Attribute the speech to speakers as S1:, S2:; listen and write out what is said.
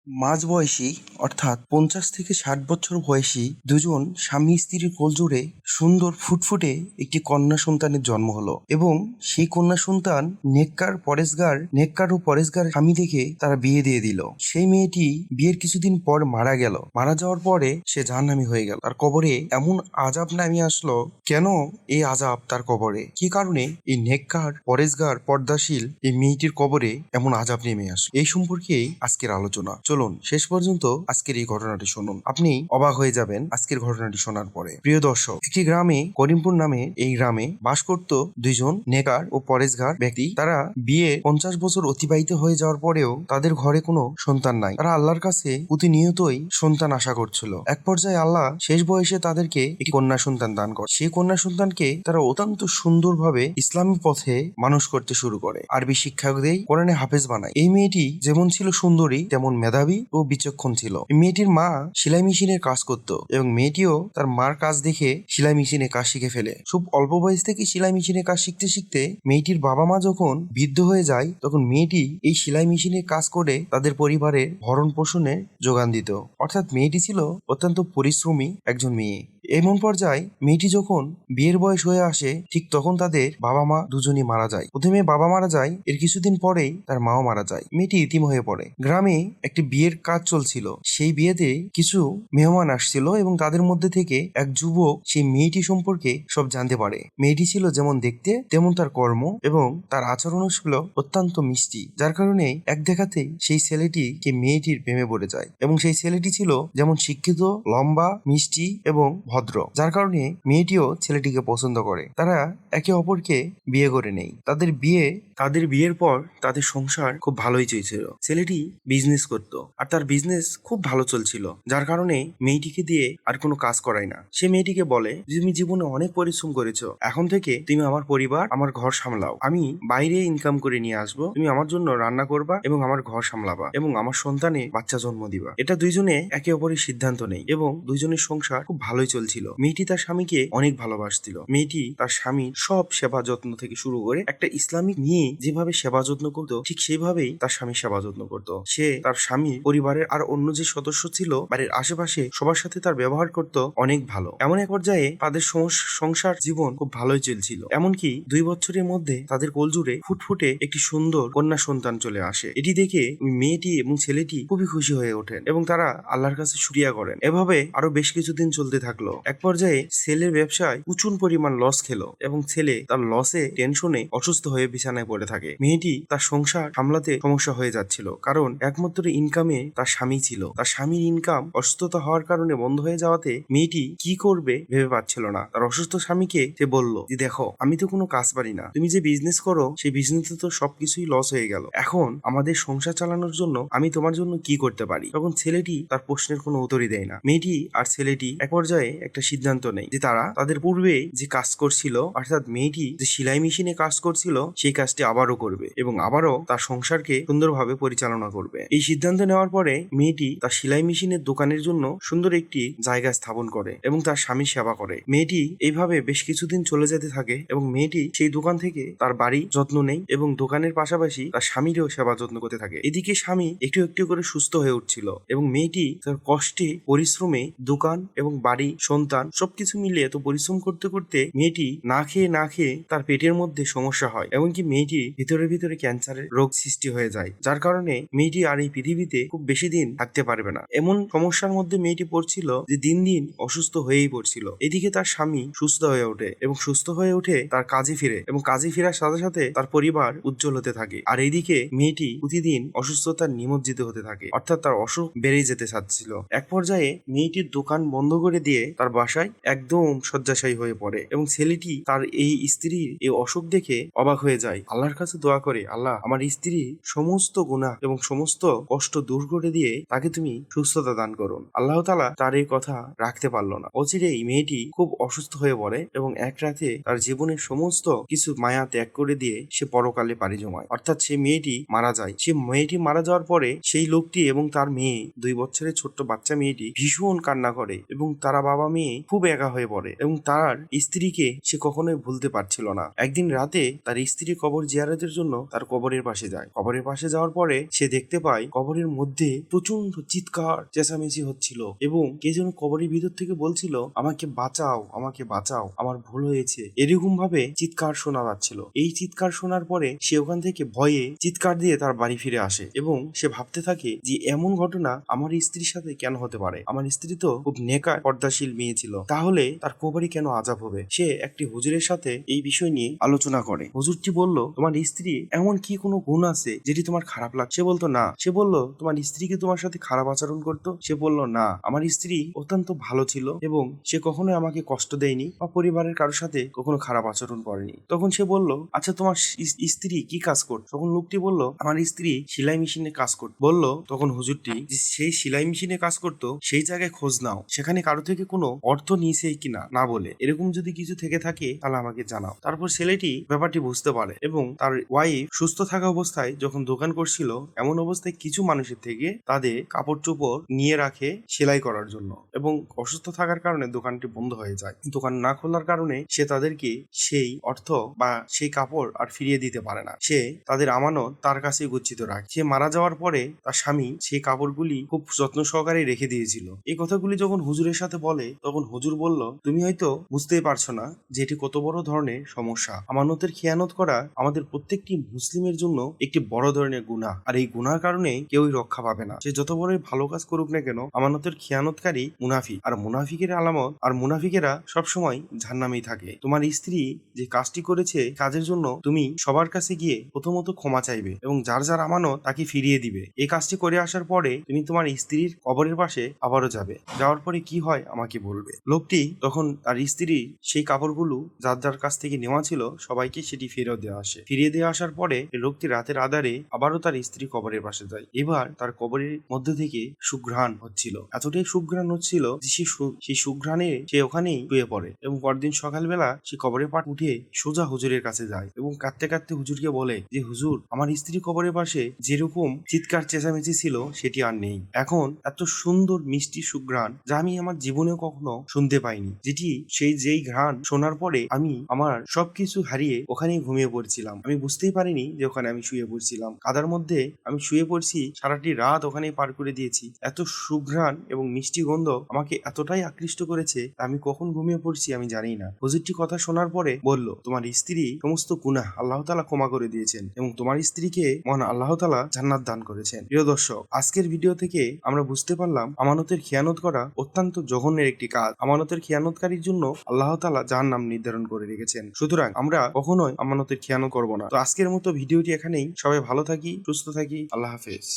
S1: মাঝবয়সী অর্থাৎ ৫০ থেকে ৬০ বছর বয়সী দুজন স্বামী স্ত্রীর কোলজোড়ে সুন্দর ফুটফুটে একটি কন্যা সন্তানের জন্ম হলো এবং সেই কন্যা সন্তান নেককার ও পরেশগার স্বামী দেখে তারা বিয়ে দিয়ে দিল। সেই মেয়েটি বিয়ের কিছুদিন পর মারা গেল। মারা যাওয়ার পরে সে জাহান্নামী হয়ে গেল। তার কবরে এমন আযাব নামিয়ে আসলো। কেন এই আযাব তার কবরে? কি কারণে এই নেককার পরেশগার পর্দাশীল এই মেয়েটির কবরে এমন আযাব নেমে আসে? এই সম্পর্কে আজকের আলোচনা। চলুন শেষ পর্যন্ত আজকের এই ঘটনাটি শুনুন। আপনি অবাক হয়ে যাবেন আজকের ঘটনাটি শোনার পরে। প্রিয় দর্শক, একটি গ্রামে করিমপুর নামে এই গ্রামে বাস করত দুইজন নেকার ও পরেশগার ব্যক্তি। তারা বিয়ে ৫০ বছর অতিবাহিত হয়ে যাওয়ার পরেও তাদের ঘরে কোনো সন্তান নাই। তারা আল্লাহর কাছে প্রতিনিয়তই সন্তান আশা করছিল। এক পর্যায়ে আল্লাহ শেষ বয়সে তাদেরকে একটি কন্যা সন্তান দান করে। সেই কন্যা সন্তানকে তারা অত্যন্ত সুন্দরভাবে ইসলামী পথে মানুষ করতে শুরু করে। আরবি শিক্ষা দেয়, কোরআনে হাফেজ বানায়। এই মেয়েটি যেমন ছিল সুন্দরী তেমন মেধাবী ও বিচক্ষণ ছিল। মেয়েটির মা সেলাই মেশিনের কাজ করত এবং মেয়েটিও তার মার কাজ দেখে সেলাই মেশিনে কাজ শিখে ফেলে। খুব অল্প বয়স থেকে সেলাই মেশিনে কাজ শিখতে শিখতে মেয়েটির বাবা মা যখন বৃদ্ধ হয়ে যায় তখন মেয়েটি এই সেলাই মেশিনে কাজ করে তাদের পরিবারের ভরণ পোষণের যোগান দিত। অর্থাৎ মেয়েটি ছিল অত্যন্ত পরিশ্রমী একজন মেয়ে। এমন পর্যায়ে মেয়েটি যখন বিয়ের বয়স হয়ে আসে ঠিক তখন তাদের বাবা মা দুজনই মারা যায়। প্রথমে বাবা মারা যায়, এর কিছুদিন পরেই তার মাও মারা যায়। মেয়েটি ইতিম হয়ে পড়ে। গ্রামে একটি বিয়ের কাজ চলছিল। সেই বিয়েতে কিছু মেহমান আসছিল এবং তাদের মধ্যে থেকে এক যুবক সেই মেয়েটি সম্পর্কে সব জানতে পারে। মেয়েটি ছিল যেমন দেখতে তেমন তার কর্ম এবং তার আচরণও ছিল অত্যন্ত মিষ্টি, যার কারণে এক দেখাতেই সেই ছেলেটি মেয়েটির প্রেমে পড়ে যায়। এবং সেই ছেলেটি ছিল যেমন শিক্ষিত, লম্বা, মিষ্টি এবং ভদ্র, যার কারণে মেয়েটিও ছেলেটিকে পছন্দ করে। তারা একে অপরকে বিয়ে করে নেয়। তাদের বিয়ের পর তাদের সংসার খুব ভালোই চলছিল। ছেলেটি বিজনেস করত আর তার বিজনেস খুব ভালো চলছিল, যার কারণে মেয়েটিকে দিয়ে আর কোনো কাজ করায় না। সে মেয়েটিকে বলে, তুমি জীবনে অনেক পরিশ্রম করেছো, এখন থেকে তুমি আমার পরিবার, আমার ঘর সামলাও। আমি বাইরে ইনকাম করে নিয়ে আসবো, তুমি আমার জন্য রান্না করবা এবং আমার ঘর সামলাবা এবং আমার সন্তানে বাচ্চা জন্ম দিবা। এটা দুইজনে একে অপরের সিদ্ধান্ত নেই এবং দুইজনের সংসার খুব ভালোই চলছিল। মেয়েটি তার স্বামীকে অনেক ভালোবাসছিল। মেয়েটি তার স্বামীর সব সেবা যত্ন থেকে শুরু করে একটা ইসলামিক মেয়ে যেভাবে সেবা যত্ন করতো ঠিক সেইভাবেই তার স্বামী সেবা যত্ন করতো। সে তার স্বামী পরিবারের আর অন্য যে সদস্য ছিল বাড়ির আশেপাশে সবার সাথে তার ব্যবহার করতো অনেক ভালো। এমন এক পর্যায়ে তাদের সংসার জীবন খুব ভালোই চলছিল। এমনকি ২ বছরের মধ্যে তাদের কোলজুড়ে ফুটফুটে একটি সুন্দর কন্যা সন্তান চলে আসে। এটি দেখে মেয়েটি এবং ছেলেটি খুবই খুশি হয়ে ওঠেন এবং তারা আল্লাহর কাছে শুকরিয়া করেন। এভাবে আরো বেশ কিছুদিন চলতে থাকলো। এক পর্যায়ে ছেলের ব্যবসায় প্রচুর পরিমাণ লস খেলো এবং ছেলে তার লসে টেনশনে অসুস্থ হয়ে বিছানায় পড়ে থাকে। মেয়েটি তার সংসার সামলাতে সমস্যা হয়ে যাচ্ছিল, কারণ একমাত্র ইনকামে তার স্বামী ছিল। তার স্বামীর ইনকাম অসুস্থতা হওয়ার কারণে বন্ধ হয়ে যাওয়াতে মেয়েটি কি করবে ভেবে পাচ্ছিল না। তার অসুস্থ স্বামীকে সে বলল যে, দেখো, আমি তো কোনো কাজ পারি না, তুমি যে বিজনেস করো সেই বিজনেসে তো সবকিছুই লস হয়ে গেল, এখন আমাদের সংসার চালানোর জন্য আমি তোমার জন্য কি করতে পারি? তখন ছেলেটি তার প্রশ্নের কোনো উত্তরই দেয় না। মেয়েটি আর ছেলেটি এক পর্যায়ে একটা সিদ্ধান্ত নেয় যে তারা তাদের পূর্বে যে কাজ করছিল, অর্থাৎ মেয়েটি যে সেলাই মেশিনে কাজ করছিল সেই কাজটি আবারও করবে এবং আবারও তার সংসারকে সুন্দরভাবে পরিচালনা করবে। এই সিদ্ধান্ত নেওয়ার পরে মেয়েটি তার সেলাই মেশিনের দোকানের জন্য সুন্দর একটি জায়গা স্থাপন করে এবং তার স্বামীর সেবা করে। মেয়েটি এইভাবে বেশ কিছুদিন চলে যেতে থাকে এবং মেয়েটি সেই দোকান থেকে তার বাড়ি যত্ন নেয় এবং দোকানের পাশাপাশি তার স্বামীরও সেবা যত্ন করতে থাকে। এদিকে স্বামী একটু একটু করে সুস্থ হয়ে উঠছিল এবং মেয়েটি তার কষ্টে পরিশ্রমে দোকান এবং বাড়ি, সন্তান সবকিছু মিলিয়ে এত পরিশ্রম করতে করতে মেয়েটি না খেয়ে তার পেটের মধ্যে সমস্যা হয়। এমনকি মেয়েটি ভিতরে ক্যান্সারের রোগ সৃষ্টি হয়ে যায়, যার কারণে মেয়েটি আর এই পৃথিবীতে খুব বেশি দিন থাকতে পারবে না। এমন সমস্যার মধ্যে মেয়েটি পড়ছিল যে দিন দিন অসুস্থ হয়েই পড়ছিল। এদিকে তার স্বামী সুস্থ হয়ে ওঠে এবং সুস্থ হয়ে উঠে তার কাজে ফিরে এবং কাজে ফেরার সাথে সাথে তার পরিবার উজ্জ্বল হতে থাকে। আর এইদিকে মেয়েটি প্রতিদিন অসুস্থতার নিমজ্জিত হতে থাকে, অর্থাৎ তার অসুখ বেড়েই যেতে চাচ্ছিল। এক পর্যায়ে মেয়েটির দোকান বন্ধ করে দিয়ে তার বাসায় একদম শয্যাশায়ী হয়ে পড়ে এবং ছেলেটি তার এই স্ত্রীর এই অসুখ দেখে অবাক হয়ে যায়। আল্লাহর কাছে দোয়া করে, আল্লাহ, আমার স্ত্রীর সমস্ত গুনাহ এবং সমস্ত কষ্ট দূর করে দিয়ে তাকে তুমি সুস্থতা দান করুন। আল্লাহ তাআলা তার এই কথা রাখতে পারল না। অচিরেই মেয়েটি খুব অসুস্থ হয়ে পড়ে এবং এক রাতে তার জীবনের সমস্ত কিছু মায়া ত্যাগ করে দিয়ে সে পরকালে পাড়ি জমায়, অর্থাৎ সে মেয়েটি মারা যায়। সে মেয়েটি মারা যাওয়ার পরে সেই লোকটি এবং তার মেয়ে, 2 বছরের ছোট্ট বাচ্চা মেয়েটি ভীষণ কান্না করে এবং তারা বাবা মেয়ে খুব একা হয়ে পড়ে এবং তার স্ত্রীকে সে কখনোই ভুলতে পারছিল না। একদিন রাতে তার স্ত্রী কবর জিয়ারতের জন্য তার কবরের পাশে যায়। কবরের পাশে যাওয়ার পরে সে দেখতে পায় কবরের মধ্যে প্রচন্ড চিৎকার চেঁচামেচি হচ্ছিল এবং কে যেন কবরের ভিতর থেকে বলছিল, আমাকে বাঁচাও, আমাকে বাঁচাও, আমার ভুল হয়েছে। এরকম ভাবে চিৎকার শোনা যাচ্ছিল। এই চিৎকার শোনার পরে সে ওখান থেকে ভয়ে চিৎকার দিয়ে তার বাড়ি ফিরে আসে এবং সে ভাবতে থাকে যে এমন ঘটনা আমার স্ত্রীর সাথে কেন হতে পারে। আমার স্ত্রী তো খুব নেকার পর্দাশীল মেয়ে ছিল, তাহলে তার কবরে কেন আযাব হবে। সে একটি হুজুরের সাথে এই বিষয় নিয়ে আলোচনা করে। হুজুরটি বলল, তোমার স্ত্রী এমন কি কোনো গুণ আছে যেটি তোমার খারাপ লাগে? সে বলতো না। সে বলল, তোমার স্ত্রী কি তোমার সাথে খারাপ আচরণ করতো? সে বলল, না, আমার স্ত্রী অত্যন্ত ভালো ছিল এবং সে কখনোই আমাকে কষ্ট দেয়নি বা পরিবারের কারোর সাথে কখনো খারাপ আচরণ করেনি। তখন সে বলল, আচ্ছা তোমার স্ত্রী কি কাজ করত? তখন লোকটি বলল, আমার স্ত্রী সেলাই মেশিনে কাজ করত। বলল তখন হুজুরটি, যে সেই সেলাই মেশিনে কাজ করত সেই জায়গায় খোঁজ নাও, সেখানে কারো থেকে কোনো অর্থ নিয়েছে কিনা না বলে, এরকম যদি কিছু থেকে থাকে তাহলে আমাকে জানাও। তারপর ছেলেটি ব্যাপারটি বুঝতে পারে এবং তার ওয়াইফ সুস্থ থাকা অবস্থায় যখন দোকান করছিল, এমন অবস্থায় কিছু মানুষের থেকে তাদের কাপড় চোপড় নিয়ে রাখে সেলাই করার জন্য এবং অসুস্থ থাকার কারণে দোকানটি বন্ধ হয়ে যায়। দোকান না খোলার কারণে সে তাদেরকে সেই অর্থ বা সেই কাপড় আর ফিরিয়ে দিতে পারে না। সে তাদের আমানত তার কাছে গচ্ছিত রাখে। সে মারা যাওয়ার পরে তার স্বামী সেই কাপড়গুলি খুব যত্ন সহকারে রেখে দিয়েছিল। এই কথাগুলি যখন হুজুরের সাথে বলে, তখন হুজুর বলল, তুমি হয়তো বুঝতেই পারছো না যে এটি কত বড় ধরনের সমস্যা। আমানতের খেয়ানত করা আমাদের প্রত্যেকটি মুসলিমের জন্য একটি বড় ধরনের গুনাহ, আর এই গুনার কারণে কেউই রক্ষা পাবে না। সে যত বড় ভালো কাজ করুক না কেন, আমানতের খেয়ানতকারী মুনাফিক, আর মুনাফিকের আলামত আর মুনাফিকেরা সবসময় জাহান্নামেই থাকে। তোমার স্ত্রী যে কাজটি করেছে, কাজের জন্য তুমি সবার কাছে গিয়ে প্রথমত ক্ষমা চাইবে এবং যার যার আমানত তাকে ফিরিয়ে দিবে। এই কাজটি করে আসার পরে তুমি তোমার স্ত্রীর কবরের পাশে আবারও যাবে। যাওয়ার পরে কি হয় আমাকে বলবে। লোকটি তখন তার স্ত্রীর সেই কাপড়গুলো যার যার কাছ থেকে নেওয়া ছিল সবাইকে সেটি ফেরত দেওয়া আসে। ফিরিয়ে দিয়ে আসার পরে লোকটি রাতের আধারে আবারও তার স্ত্রী কবরের পাশে যায়। এবার তার কবরের মধ্যে থেকে সুঘ্রাণ হচ্ছিল, এতটাই সুঘ্রাণ হচ্ছিল যে সেই সুঘ্রাণে সে ওখানেই শুয়ে পড়ে এবং পরদিন সকালবেলা সে কবরের পাট উঠে সোজা হুজুরের কাছে যায় এবং কাঁদতে কাঁদতে হুজুরকে বলে যে, হুজুর, আমার স্ত্রী কবরের পাশে যেরকম চিৎকার চেঁচামেচি ছিল সেটি আর নেই। এখন এত সুন্দর মিষ্টি সুঘ্রাণ যা আমি আমার জীবনেও কখনো শুনতে পাইনি, যেই ঘ্রাণ শোনার পরে আমি আমার সবকিছু হারিয়ে ওখানেই ঘুমিয়ে পড়ছিলাম। আমি বুঝতেই পারিনি যে ওখানে আমি শুয়ে পড়ছিলাম। কাদার মধ্যে আমি শুয়ে পড়ছি, সারাটি রাত ওখানেই পার করে দিয়েছি। এত সুঘ্রাণ এবং মিষ্টি গন্ধ আমাকে এতটাই আকৃষ্ট করেছে, আমি কখন ঘুমিয়ে পড়ছি আমি জানি না। হুজুরটি কথা শোনার পরে বলল, তোমার স্ত্রী সমস্ত গুনাহ আল্লাহ তাআলা ক্ষমা করে দিয়েছেন এবং তোমার স্ত্রীকে মহান আল্লাহ তাআলা জান্নাত দান করেছেন। প্রিয় দর্শক, আজকের ভিডিও থেকে আমরা বুঝতে পারলাম আমানতের খেয়ানত করা অত্যন্ত জঘন্যের একটি কাজ। আমানতের খেয়ানতকারীর জন্য আল্লাহ তাআলা জাহান্নাম নির্ধারণ করে রেখেছেন। সুতরাং আমরা কখনোই আমানতের খেয়ানত করব না। তো আজকের মতো ভিডিওটি এখানেই। সবাই ভালো থাকি, সুস্থ থাকি। আল্লাহ হাফেজ।